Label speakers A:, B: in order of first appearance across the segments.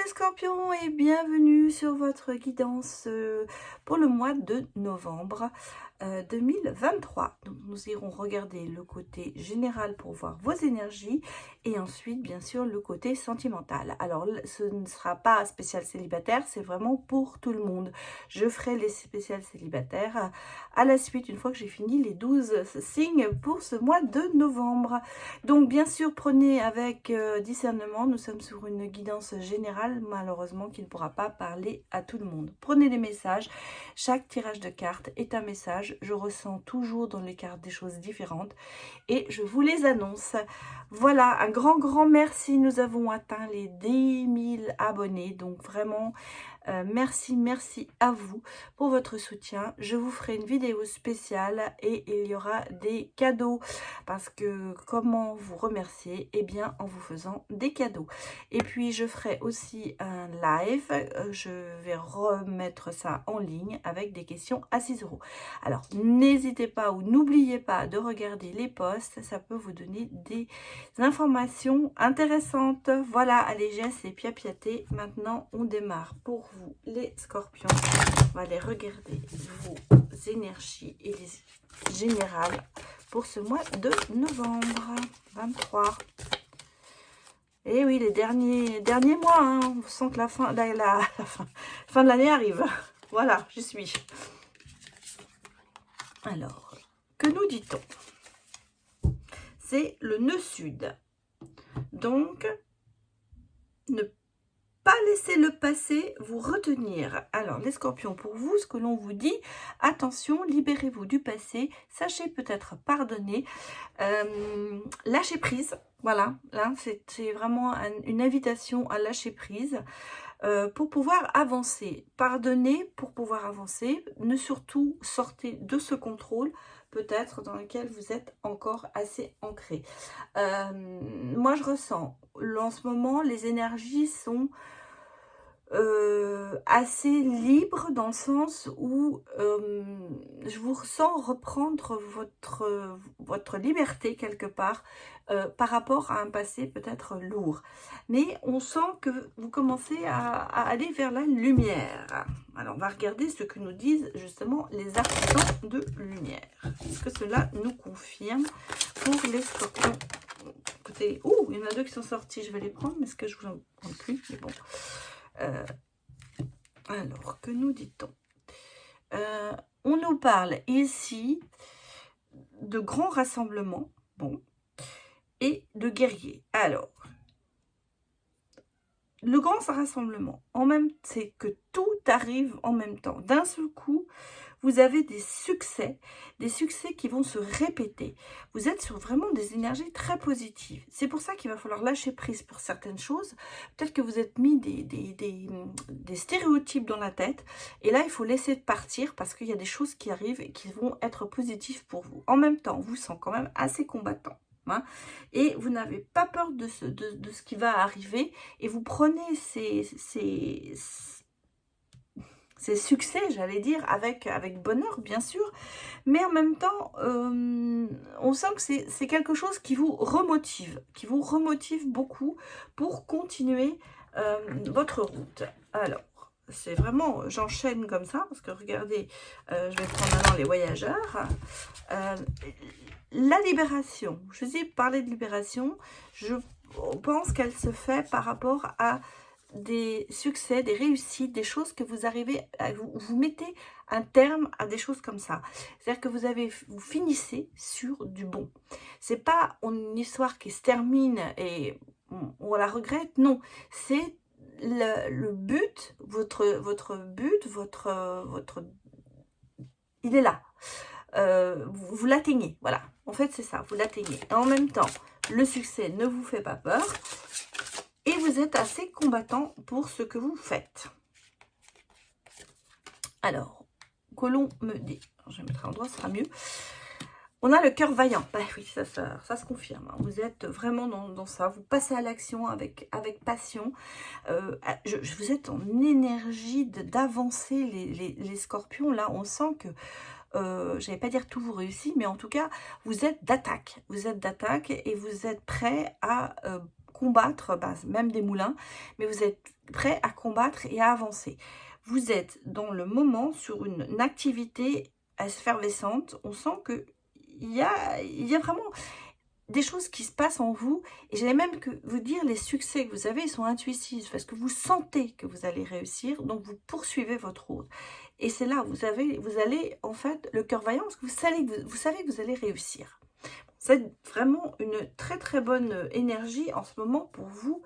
A: les scorpions et bienvenue sur votre guidance pour le mois de novembre 2023. Donc nous irons regarder le côté général pour voir vos énergies et ensuite bien sûr le côté sentimental. Alors ce ne sera pas spécial célibataire, c'est vraiment pour tout le monde. Je ferai les spéciales célibataires à la suite une fois que j'ai fini les 12 signes pour ce mois de novembre. Donc bien sûr prenez avec discernement, nous sommes sur une guidance générale malheureusement qui ne pourra pas parler à tout le monde. Prenez les messages, chaque tirage de cartes est un message, je ressens toujours dans les cartes des choses différentes et je vous les annonce. Voilà, un grand merci, nous avons atteint les 10 000 abonnés, donc vraiment merci à vous pour votre soutien. Je vous ferai une vidéo spéciale et il y aura des cadeaux parce que comment vous remercier? Eh bien en vous faisant des cadeaux. Et puis je ferai aussi un live, je vais remettre ça en ligne avec des questions à 6 €. Alors n'hésitez pas ou n'oubliez pas de regarder les posts, ça peut vous donner des informations intéressantes. Voilà, allez, je laisse les piapiater. Maintenant on démarre pour vous les scorpions. On va aller regarder vos énergies et les générales pour ce mois de novembre 23. Et oui, les derniers mois, hein, on sent que la fin de l'année arrive. Voilà, j'y suis. Alors, que nous dit-on? C'est le nœud sud. Donc, ne pas laisser le passé vous retenir. Alors, les scorpions, pour vous, ce que l'on vous dit, attention, libérez-vous du passé, sachez peut-être pardonner, lâchez prise. Voilà, là, c'est vraiment une invitation à lâcher prise pour pouvoir avancer. Pardonner pour pouvoir avancer. Ne surtout sortez de ce contrôle, peut-être dans lequel vous êtes encore assez ancré. Moi, je ressens, en ce moment, les énergies sont assez libres dans le sens où je vous sens reprendre votre liberté quelque part par rapport à un passé peut-être lourd. Mais on sent que vous commencez à aller vers la lumière. Alors on va regarder ce que nous disent justement les artisans de lumière. Est-ce que cela nous confirme pour les scorpions? Écoutez, il y en a deux qui sont sortis, je vais les prendre, mais est-ce que je vous en prends plus? Mais bon. Alors, que nous dit-on? On nous parle ici de grands rassemblements, bon, et de guerriers. Alors, le grand rassemblement, c'est que tout arrive en même temps. D'un seul coup, vous avez des succès qui vont se répéter. Vous êtes sur vraiment des énergies très positives. C'est pour ça qu'il va falloir lâcher prise pour certaines choses. Peut-être que vous êtes mis des stéréotypes dans la tête. Et là, il faut laisser partir parce qu'il y a des choses qui arrivent et qui vont être positives pour vous. En même temps, on vous sent quand même assez combattant. Hein, et vous n'avez pas peur de ce qui va arriver. Et vous prenez ces succès, j'allais dire, avec bonheur, bien sûr, mais en même temps, on sent que c'est quelque chose qui vous remotive beaucoup pour continuer votre route. Alors, c'est vraiment, j'enchaîne comme ça, parce que regardez, je vais prendre maintenant les voyageurs. La libération, je vous ai parlé de libération, je pense qu'elle se fait par rapport à des succès, des réussites, des choses que vous arrivez à vous mettez un terme à des choses comme ça. C'est-à-dire que vous finissez sur du bon. C'est pas une histoire qui se termine et on la regrette, non. C'est le but, votre but, il est là. Vous l'atteignez, voilà. En fait, c'est ça, vous l'atteignez. Et en même temps, le succès ne vous fait pas peur. Et vous êtes assez combattant pour ce que vous faites. Alors, que l'on me dit, je vais mettre à l'endroit, ce sera mieux. On a le cœur vaillant. Bah oui, ça se confirme. Hein. Vous êtes vraiment dans ça. Vous passez à l'action avec passion. Vous êtes en énergie d'avancer les scorpions. Là, on sent que, je n'allais pas dire tout vous réussit, mais en tout cas, vous êtes d'attaque. Vous êtes d'attaque et vous êtes prêt à combattre, même des moulins, mais vous êtes prêt à combattre et à avancer. Vous êtes dans le moment sur une activité effervescente. On sent que il y a vraiment des choses qui se passent en vous, et j'allais même que vous dire, les succès que vous avez, ils sont intuitifs, parce que vous sentez que vous allez réussir, donc vous poursuivez votre route. Et c'est là, vous allez en fait le cœur vaillant, parce que vous savez que vous allez réussir. C'est vraiment une très très bonne énergie en ce moment pour vous,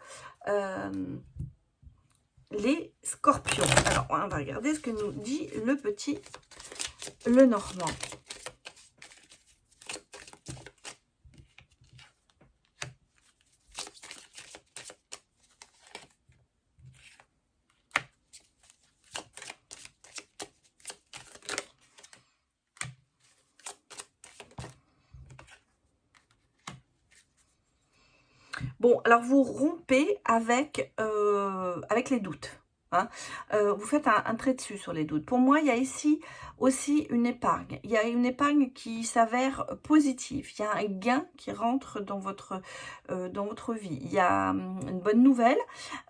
A: les scorpions. Alors, on va regarder ce que nous dit le petit Lenormand. Bon, alors vous rompez avec les doutes. Hein. Vous faites un trait dessus sur les doutes. Pour moi, il y a ici aussi une épargne. Il y a une épargne qui s'avère positive. Il y a un gain qui rentre dans votre vie. Il y a une bonne nouvelle,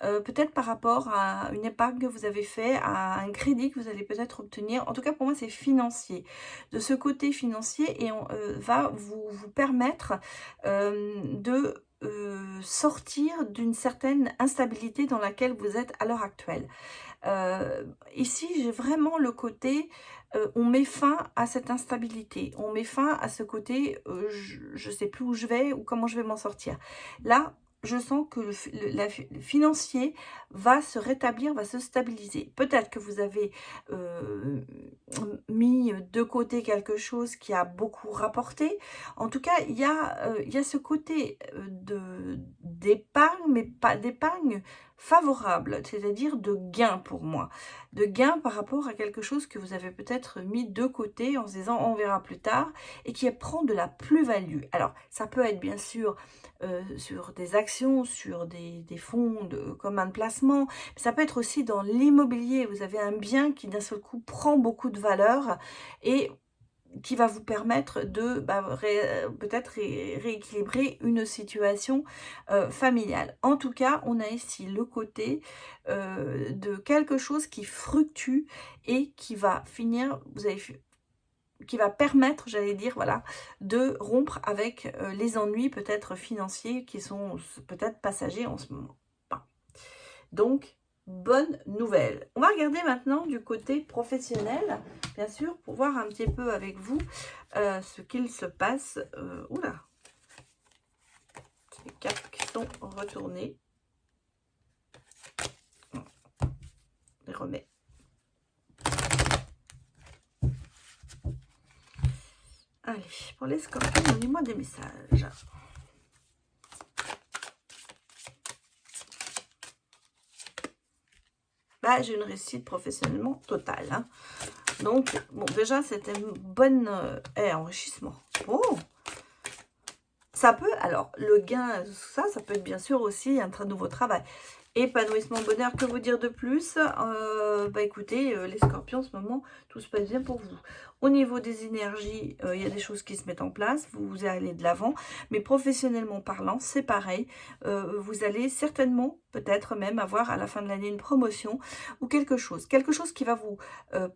A: peut-être par rapport à une épargne que vous avez fait, à un crédit que vous allez peut-être obtenir. En tout cas, pour moi, c'est financier. De ce côté financier, et on va vous permettre de sortir d'une certaine instabilité dans laquelle vous êtes à l'heure actuelle. Ici, j'ai vraiment le côté, on met fin à cette instabilité, on met fin à ce côté, je ne sais plus où je vais ou comment je vais m'en sortir. Là, je sens que le financier va se rétablir, va se stabiliser. Peut-être que vous avez mis de côté quelque chose qui a beaucoup rapporté. En tout cas, il y a ce côté d'épargne, mais pas d'épargne favorable, c'est-à-dire de gain pour moi. De gain par rapport à quelque chose que vous avez peut-être mis de côté en se disant on verra plus tard, et qui prend de la plus-value. Alors, ça peut être bien sûr sur des actions, sur des fonds communs de placement. Ça peut être aussi dans l'immobilier. Vous avez un bien qui d'un seul coup prend beaucoup de valeur et qui va vous permettre de peut-être rééquilibrer une situation familiale. En tout cas, on a ici le côté de quelque chose qui fructue et qui va finir, qui va permettre, j'allais dire, voilà, de rompre avec les ennuis peut-être financiers qui sont peut-être passagers en ce moment. Donc, bonne nouvelle. On va regarder maintenant du côté professionnel, bien sûr, pour voir un petit peu avec vous ce qu'il se passe. Oula, les cartes qui sont retournées. On les remet. Allez, pour les scorpions, donnez-moi des messages. Là, j'ai une réussite professionnellement totale. Hein. Donc, bon, déjà, c'était une bonne enrichissement. Oh, ça peut, alors, le gain, ça peut être bien sûr aussi un très nouveau travail. Épanouissement, bonheur, que vous dire de plus? Écoutez, les scorpions, en ce moment, tout se passe bien pour vous. Au niveau des énergies, il y a des choses qui se mettent en place, vous allez de l'avant, mais professionnellement parlant, c'est pareil. Vous allez certainement, peut-être même, avoir à la fin de l'année une promotion ou quelque chose qui va vous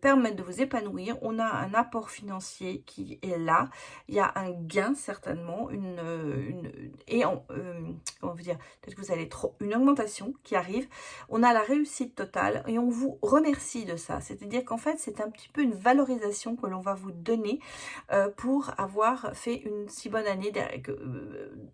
A: permettre de vous épanouir. On a un apport financier qui est là, il y a un gain certainement, comment vous dire, peut-être que vous allez une augmentation qui arrive, on a la réussite totale et on vous remercie de ça. C'est-à-dire qu'en fait, c'est un petit peu une valorisation que l'on va vous donner pour avoir fait une si bonne année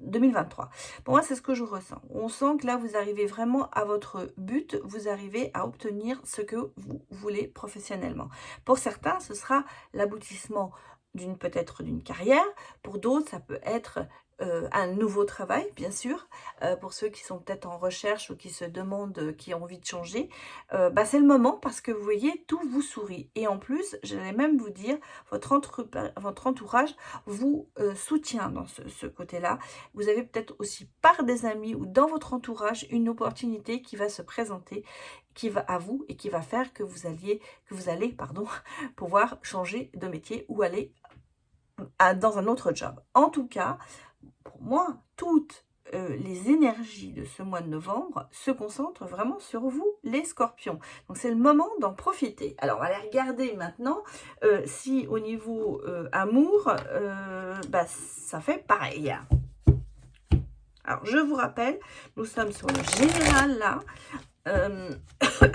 A: 2023. Pour moi, c'est ce que je ressens. On sent que là, vous arrivez vraiment à votre but, vous arrivez à obtenir ce que vous voulez professionnellement. Pour certains, ce sera l'aboutissement peut-être d'une carrière. Pour d'autres, ça peut être un nouveau travail, bien sûr, pour ceux qui sont peut-être en recherche ou qui se demandent, qui ont envie de changer, c'est le moment parce que vous voyez, tout vous sourit. Et en plus, j'allais même vous dire, votre entourage vous soutient dans ce côté-là. Vous avez peut-être aussi par des amis ou dans votre entourage une opportunité qui va se présenter, qui va à vous et qui va faire que vous allez pouvoir changer de métier ou aller dans un autre job. En tout cas, pour moi, toute les énergies de ce mois de novembre se concentrent vraiment sur vous, les scorpions. Donc, c'est le moment d'en profiter. Alors, on va aller regarder maintenant si au niveau amour, bah, ça fait pareil. Alors, je vous rappelle, nous sommes sur le général là.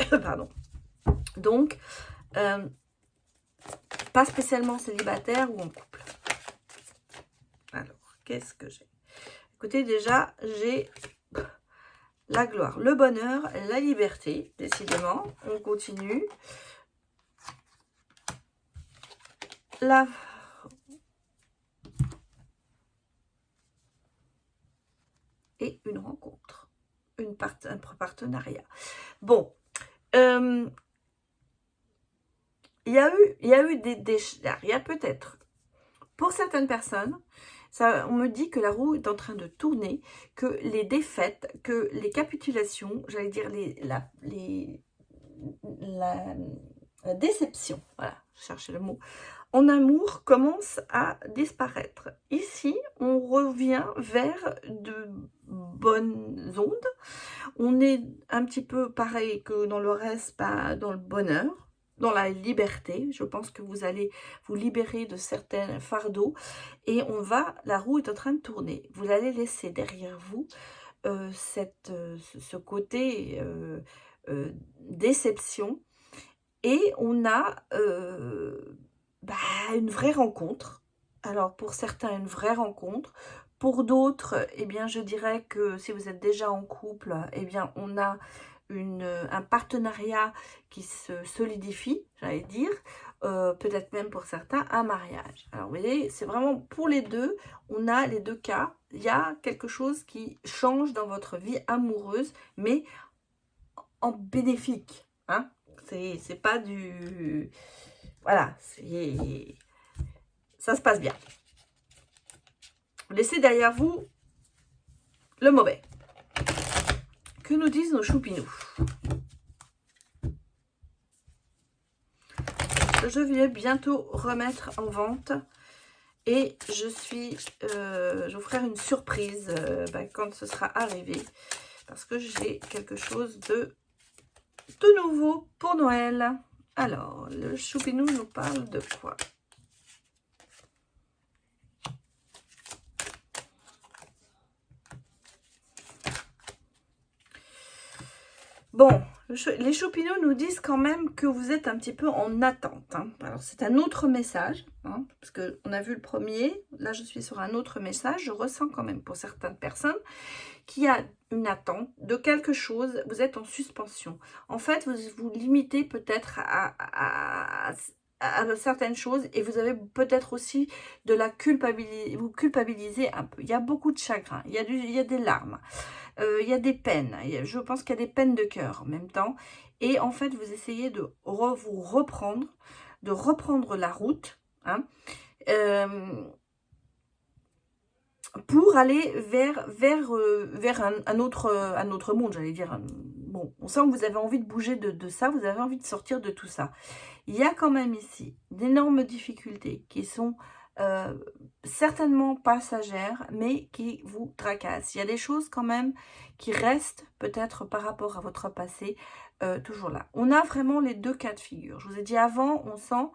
A: Pardon. Donc, pas spécialement célibataire ou en couple. Alors, qu'est-ce que j'ai? Écoutez, déjà, j'ai la gloire, le bonheur, la liberté, décidément. On continue. Et une rencontre, un partenariat. Bon, il y a eu il y a peut-être, pour certaines personnes, ça, on me dit que la roue est en train de tourner, que les défaites, que les capitulations, j'allais dire la déception, voilà, je cherchais le mot, en amour commence à disparaître. Ici, on revient vers de bonnes ondes. On est un petit peu pareil que dans le reste, pas dans le bonheur, dans la liberté. Je pense que vous allez vous libérer de certains fardeaux et la roue est en train de tourner. Vous allez laisser derrière vous ce côté déception et on a une vraie rencontre. Alors, pour certains, une vraie rencontre. Pour d'autres, eh bien, je dirais que si vous êtes déjà en couple, eh bien, on a un partenariat qui se solidifie, j'allais dire. Peut-être même pour certains, un mariage. Alors, vous voyez, c'est vraiment pour les deux. On a les deux cas. Il y a quelque chose qui change dans votre vie amoureuse, mais en bénéfique. Hein? C'est pas du... Voilà, ça se passe bien. Laissez derrière vous le mauvais. Que nous disent nos choupinous? Je vais bientôt remettre en vente et je vous ferai une surprise quand ce sera arrivé parce que j'ai quelque chose de nouveau pour Noël. Alors, le choupinou nous parle de quoi? Bon, les choupinous nous disent quand même que vous êtes un petit peu en attente. Hein. Alors, c'est un autre message, hein, parce qu'on a vu le premier. Là, je suis sur un autre message. Je ressens quand même pour certaines personnes qu'il y a une attente de quelque chose. Vous êtes en suspension. En fait, vous vous limitez peut-être à certaines choses et vous avez peut-être aussi de la culpabilité. Vous culpabilisez un peu. Il y a beaucoup de chagrin. Il y a des larmes. Il y a des peines, je pense qu'il y a des peines de cœur en même temps. Et en fait, vous essayez de vous reprendre, de reprendre la route, hein, pour aller vers un autre monde, j'allais dire. Bon, on sent que vous avez envie de bouger de ça, vous avez envie de sortir de tout ça. Il y a quand même ici d'énormes difficultés qui sont certainement passagères, mais qui vous tracassent. Il y a des choses quand même qui restent peut-être par rapport à votre passé, toujours là. On a vraiment les deux cas de figure. Je vous ai dit avant, on sent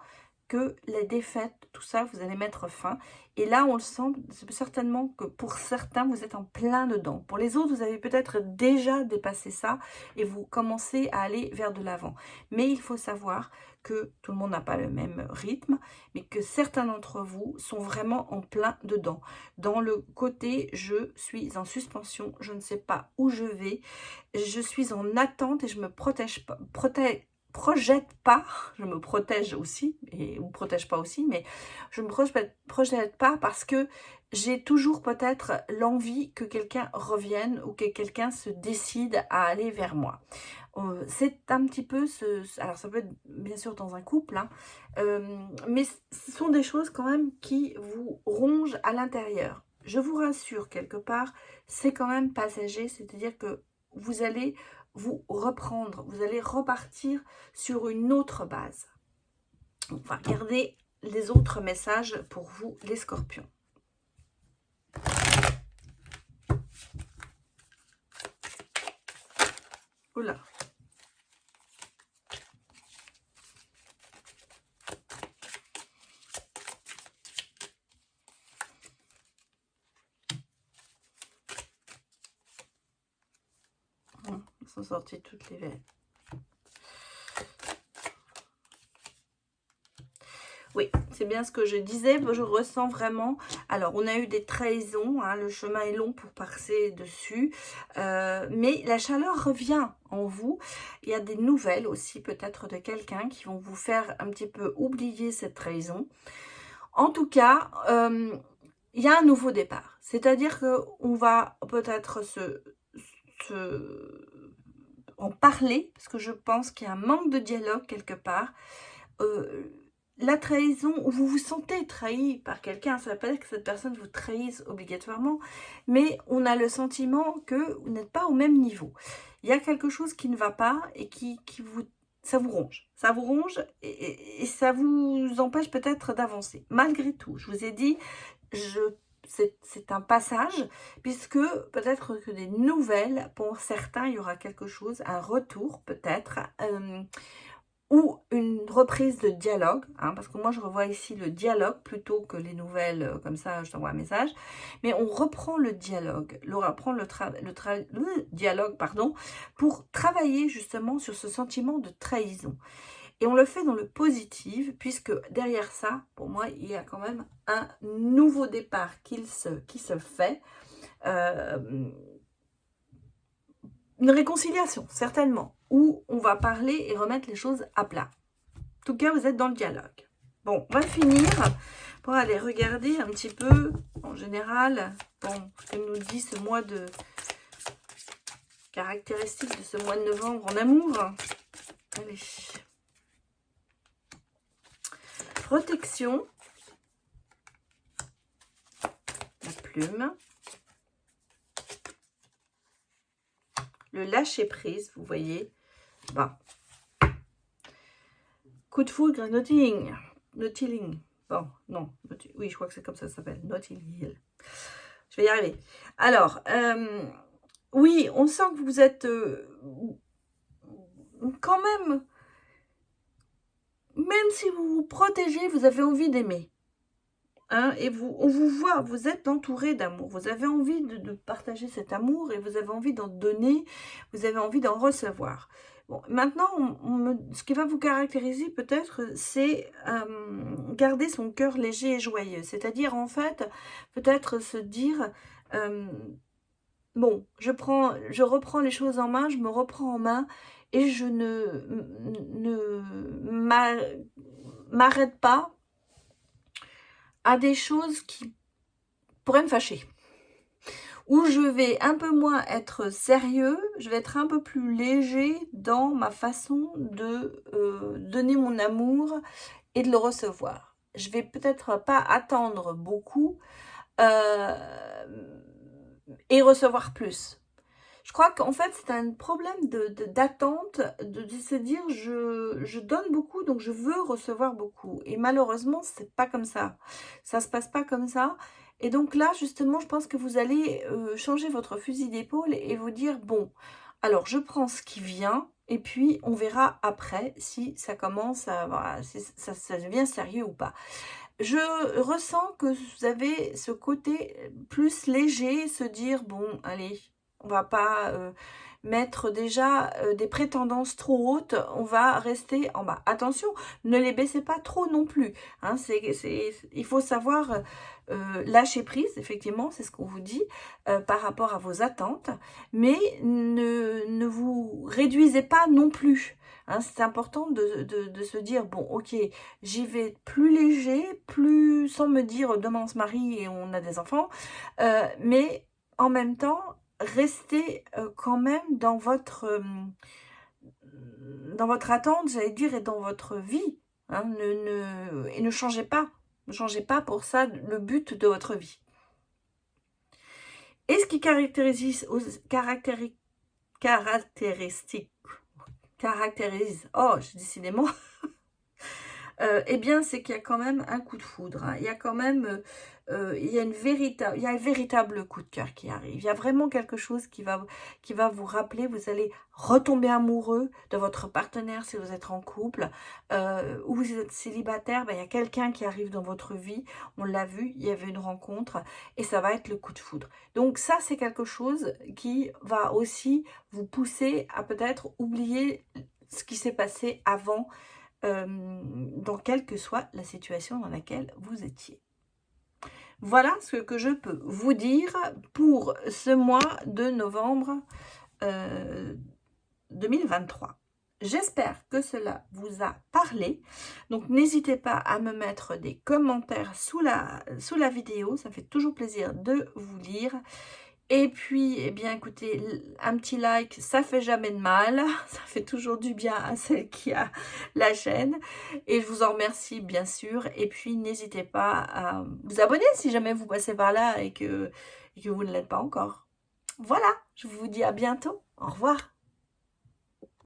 A: que les défaites, tout ça, vous allez mettre fin. Et là, on le sent certainement que pour certains, vous êtes en plein dedans. Pour les autres, vous avez peut-être déjà dépassé ça et vous commencez à aller vers de l'avant. Mais il faut savoir que tout le monde n'a pas le même rythme, mais que certains d'entre vous sont vraiment en plein dedans. Dans le côté, je suis en suspension, je ne sais pas où je vais, je suis en attente et je me projette pas, je me protège aussi, et ou protège pas aussi, mais je me projette pas parce que j'ai toujours peut-être l'envie que quelqu'un revienne ou que quelqu'un se décide à aller vers moi. C'est un petit peu alors ça peut être bien sûr dans un couple, hein, mais ce sont des choses quand même qui vous rongent à l'intérieur. Je vous rassure quelque part, c'est quand même passager, c'est-à-dire que vous allez vous reprendre, vous allez repartir sur une autre base. On va regarder les autres messages pour vous, les scorpions. Oula. Ils sont sortis toutes les veines. Oui, c'est bien ce que je disais, je ressens vraiment. Alors, on a eu des trahisons, hein, le chemin est long pour passer dessus, mais la chaleur revient en vous. Il y a des nouvelles aussi, peut-être de quelqu'un qui vont vous faire un petit peu oublier cette trahison. En tout cas, il y a un nouveau départ. C'est-à-dire qu'on va peut-être en parler, parce que je pense qu'il y a un manque de dialogue quelque part. La trahison, où vous vous sentez trahi par quelqu'un, ça ne veut pas dire que cette personne vous trahisse obligatoirement, mais on a le sentiment que vous n'êtes pas au même niveau. Il y a quelque chose qui ne va pas et ça vous ronge. Ça vous ronge et ça vous empêche peut-être d'avancer. Malgré tout, je vous ai dit, c'est un passage, puisque peut-être que des nouvelles, pour certains, il y aura quelque chose, un retour peut-être, ou une reprise de dialogue, hein, parce que moi je revois ici le dialogue plutôt que les nouvelles, comme ça je t'envoie un message, mais on reprend le dialogue, le dialogue, pardon, pour travailler justement sur ce sentiment de trahison. Et on le fait dans le positif, puisque derrière ça, pour moi, il y a quand même un nouveau départ qui se fait, une réconciliation, certainement, où on va parler et remettre les choses à plat. En tout cas, vous êtes dans le dialogue. Bon, on va finir pour aller regarder un petit peu, en général, bon, ce que nous dit ce mois de caractéristiques de ce mois de novembre en amour. Allez. Protection. La plume. Le lâcher-prise, vous voyez. Bon. Coup de foudre, Notting Hill. Bon, non. Oui, je crois que c'est comme ça s'appelle. Notting Hill. Je vais y arriver. Alors, oui, on sent que vous êtes quand même si vous vous protégez, vous avez envie d'aimer. Hein, et on vous voit, vous êtes entouré d'amour. Vous avez envie de partager cet amour et vous avez envie d'en donner, vous avez envie d'en recevoir. Bon, maintenant, ce qui va vous caractériser peut-être, c'est garder son cœur léger et joyeux. C'est-à-dire, en fait, peut-être se dire, bon, je reprends les choses en main, je me reprends en main et je ne m'arrête pas à des choses qui pourraient me fâcher. Où je vais un peu moins être sérieux, je vais être un peu plus léger dans ma façon de donner mon amour et de le recevoir. Je vais peut-être pas attendre beaucoup et recevoir plus. Je crois qu'en fait, c'est un problème d'attente, de se dire je donne beaucoup, donc je veux recevoir beaucoup. Et malheureusement, c'est pas comme ça. Ça se passe pas comme ça. Et donc là, justement, je pense que vous allez changer votre fusil d'épaule et vous dire, bon, alors je prends ce qui vient, et puis on verra après si ça commence à, voilà, si ça devient sérieux ou pas. Je ressens que vous avez ce côté plus léger, se dire, bon, allez, on va pas mettre déjà des prétendances trop hautes, on va rester en bas. Attention, ne les baissez pas trop non plus. Hein, il faut savoir lâcher prise, effectivement, c'est ce qu'on vous dit, par rapport à vos attentes, mais ne vous réduisez pas non plus. Hein, c'est important de se dire, bon, ok, j'y vais plus léger, plus sans me dire, demain on se marie et on a des enfants, mais en même temps, restez quand même dans votre attente, j'allais dire, et dans votre vie. Hein, et ne changez pas. Ne changez pas pour ça le but de votre vie. Et ce qui caractérise, oh, j'ai décidément, eh bien, c'est qu'il y a quand même un coup de foudre, hein. Il y a quand même, il y a un véritable coup de cœur qui arrive. Il y a vraiment quelque chose qui va vous rappeler, vous allez retomber amoureux de votre partenaire si vous êtes en couple, ou vous êtes célibataire, ben, il y a quelqu'un qui arrive dans votre vie, on l'a vu, il y avait une rencontre et ça va être le coup de foudre. Donc ça, c'est quelque chose qui va aussi vous pousser à peut-être oublier ce qui s'est passé avant, dans quelle que soit la situation dans laquelle vous étiez. Voilà ce que je peux vous dire pour ce mois de novembre 2023. J'espère que cela vous a parlé. Donc, n'hésitez pas à me mettre des commentaires sous la vidéo. Ça me fait toujours plaisir de vous lire. Et puis, eh bien, écoutez, un petit like, ça fait jamais de mal. Ça fait toujours du bien à celle qui a la chaîne. Et je vous en remercie, bien sûr. Et puis, n'hésitez pas à vous abonner si jamais vous passez par là et que vous ne l'êtes pas encore. Voilà, je vous dis à bientôt. Au revoir.